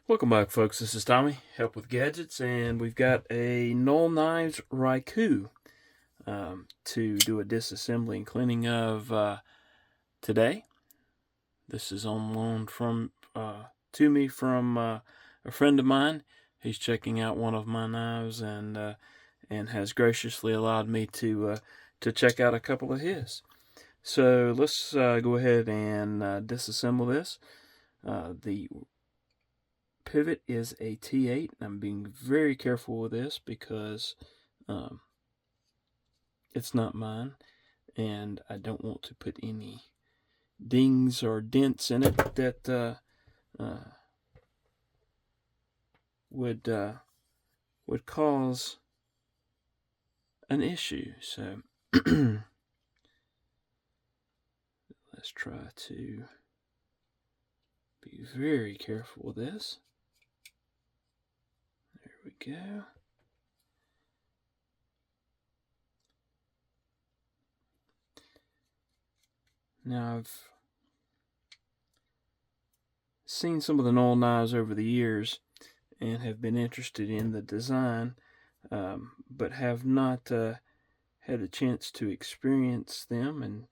Welcome back, folks. This is Tommy, Help with Gadgets, and we've got a Null Knives Raikou to do a disassembly and cleaning of today. This is on loan to me from a friend of mine. He's checking out one of my knives and has graciously allowed me to check out a couple of his. So let's go ahead and disassemble this. The pivot is a T8. I'm being very careful with this because it's not mine, and I don't want to put any dings or dents in it that would cause an issue. So let's try to be very careful with this. There we go. Now I've seen some of the Null knives over the years and have been interested in the design, but have not had a chance to experience them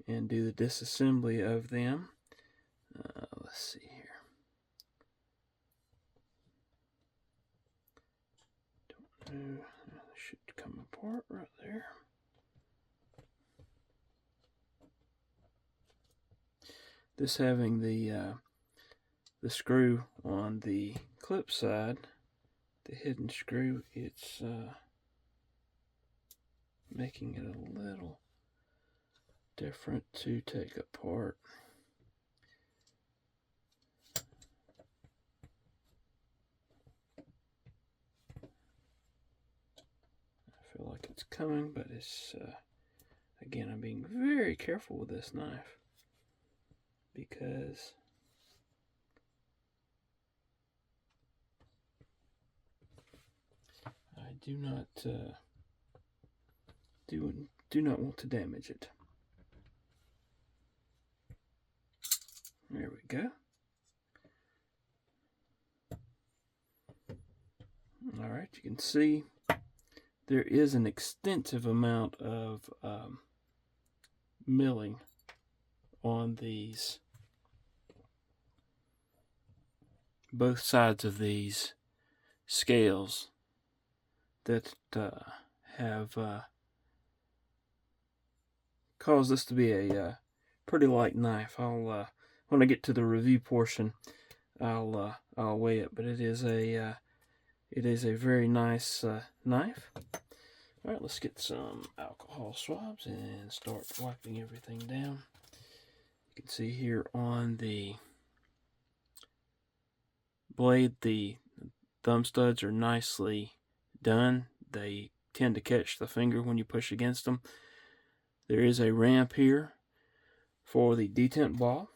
and do the disassembly of them. Let's see here. Don't know. It should come apart right there. This having the screw on the clip side, the hidden screw, it's making it a little different to take apart. I feel like it's coming, but it's again, I'm being very careful with this knife because I do not want to damage it. There we go. All right, you can see there is an extensive amount of milling on these, both sides of these scales that have caused this to be a pretty light knife. I'll when I get to the review portion, I'll weigh it, but it is a very nice knife. All right, let's get some alcohol swabs and start wiping everything down. You can see here on the blade, the thumb studs are nicely done. They tend to catch the finger when you push against them. There is a ramp here for the detent ball,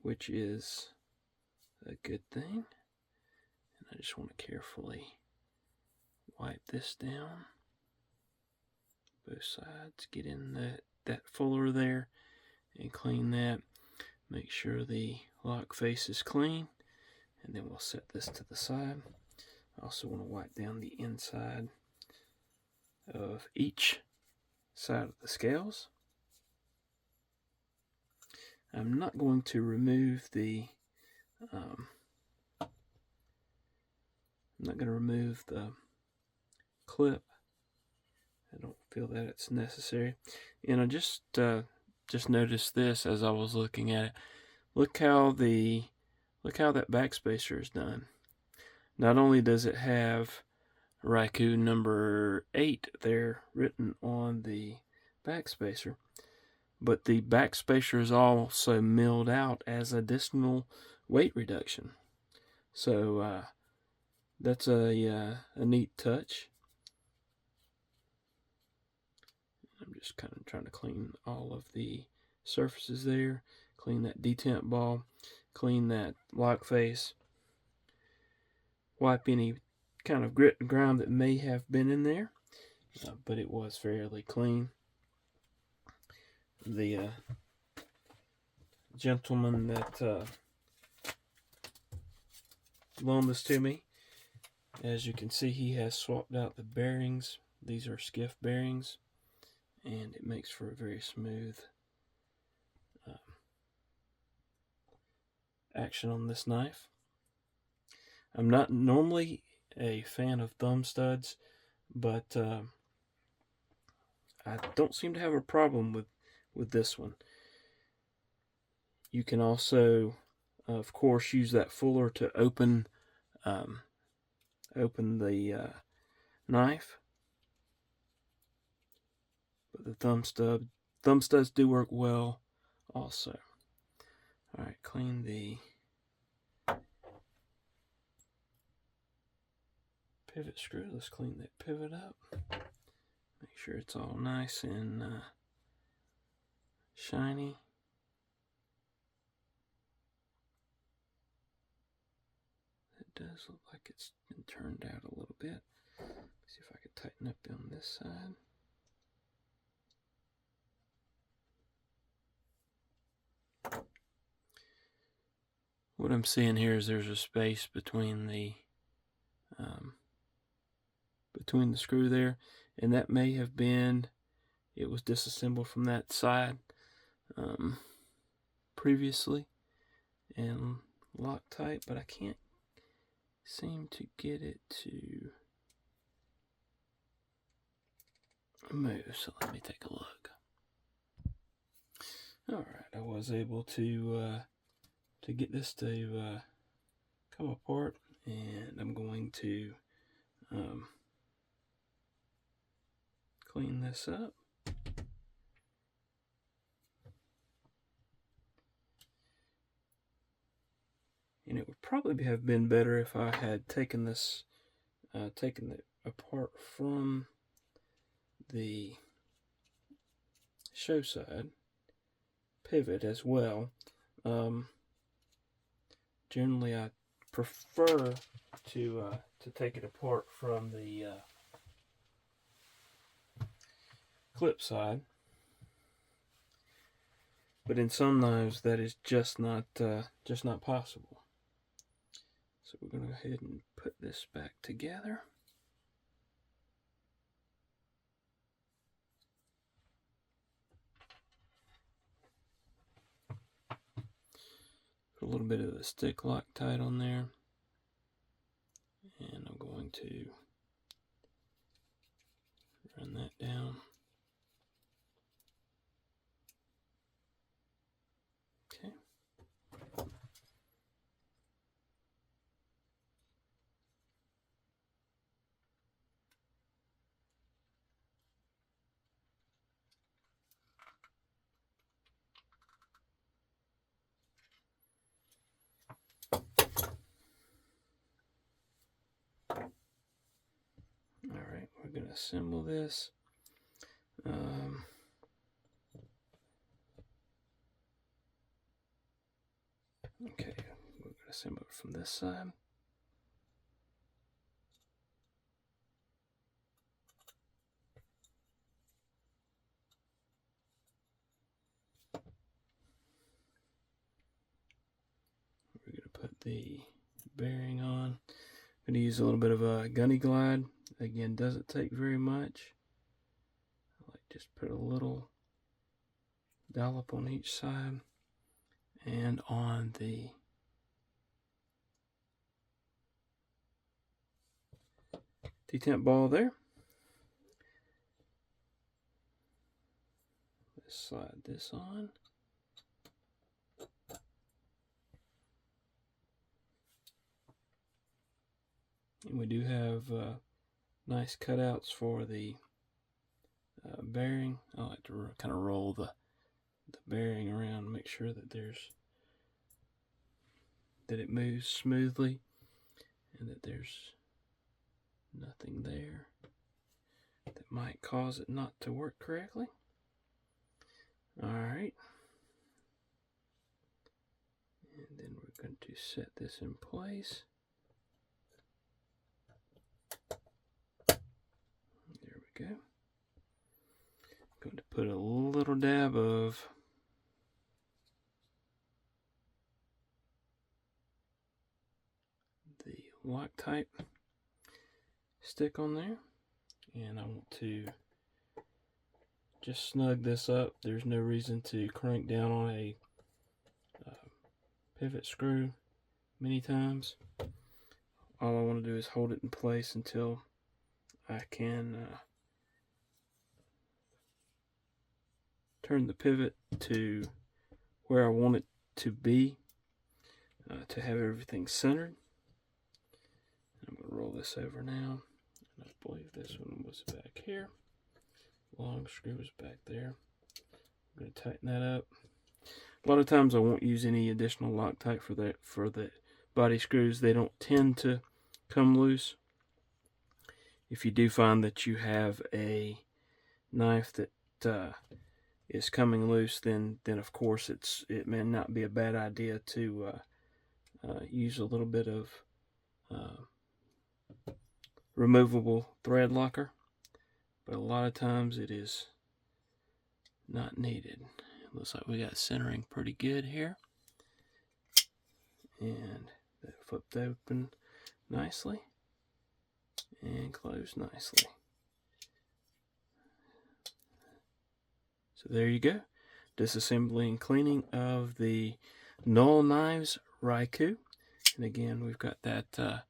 which is a good thing. And I just want to carefully wipe this down. Both sides, get in that fuller there and clean that. Make sure the lock face is clean, and then we'll set this to the side. I also want to wipe down the inside of each side of the scales. I'm not going to remove the clip. I don't feel that it's necessary. And I just noticed this as I was looking at it. Look how that backspacer is done. Not only does it have Raikou number 8 there written on the backspacer, but the backspacer is also milled out as additional weight reduction. So that's a neat touch. I'm just kind of trying to clean all of the surfaces there, clean that detent ball, clean that lock face, wipe any kind of grit and grime that may have been in there, but it was fairly clean. The gentleman that loaned this to me. As you can see, he has swapped out the bearings. These are skiff bearings, and it makes for a very smooth action on this knife. I'm not normally a fan of thumb studs, but I don't seem to have a problem with this one. You can also, of course, use that fuller to open the knife, but the thumb studs do work well also. All right, clean the pivot screw. Let's clean that pivot up. Make sure it's all nice and shiny. It does look like it's been turned out a little bit. Let's see if I can tighten up on this side. What I'm seeing here is there's a space between the screw there, and that may have been, it was disassembled from that side previously and Loctite, but I can't seem to get it to move, so let me take a look. Alright, I was able to get this to come apart, and I'm going to clean this up. And it would probably have been better if I had taken this, taken it apart from the show side pivot as well. Generally, I prefer to take it apart from the clip side, but in some knives that is just not possible. So we're going to go ahead and put this back together. Put a little bit of the stick Loctite on there, and I'm going to run that down. Okay. Alright, we're going to assemble this. Okay, we're going to assemble it from this side. We're going to put the bearing on. I'm going to use a little bit of a gunny glide. Again, doesn't take very much. I like just put a little dollop on each side and on the detent ball there. Let's slide this on. And we do have nice cutouts for the bearing. I like to kind of roll the bearing around and make sure that it moves smoothly and that there's nothing there that might cause it not to work correctly. Alright. And then we're going to set this in place. There we go. I'm going to put a little dab of the Loctite stick on there, and I want to just snug this up. There's no reason to crank down on a pivot screw many times. All I want to do is hold it in place until I can turn the pivot to where I want it to be, to have everything centered. I'm going to roll this over now. I believe this one was back here. Long screw was back there. I'm going to tighten that up. A lot of times I won't use any additional Loctite for the body screws. They don't tend to come loose. If you do find that you have a knife that is coming loose, then of course it may not be a bad idea to use a little bit of removable thread locker, but a lot of times it is not needed. It looks like we got centering pretty good here, and that flipped open nicely and closed nicely. So there you go, disassembly and cleaning of the Null Knives Raikou. And again, we've got that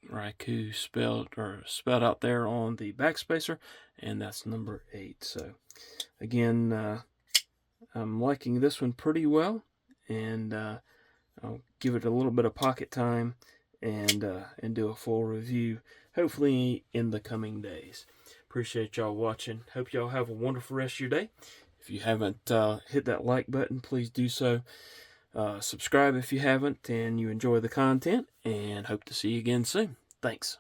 Raikou spelled out there on the backspacer, and that's number 8. So again, I'm liking this one pretty well, and I'll give it a little bit of pocket time and do a full review hopefully in the coming days. Appreciate y'all watching. Hope y'all have a wonderful rest of your day. If you haven't hit that like button, please do so. Subscribe if you haven't and you enjoy the content, and hope to see you again soon. Thanks.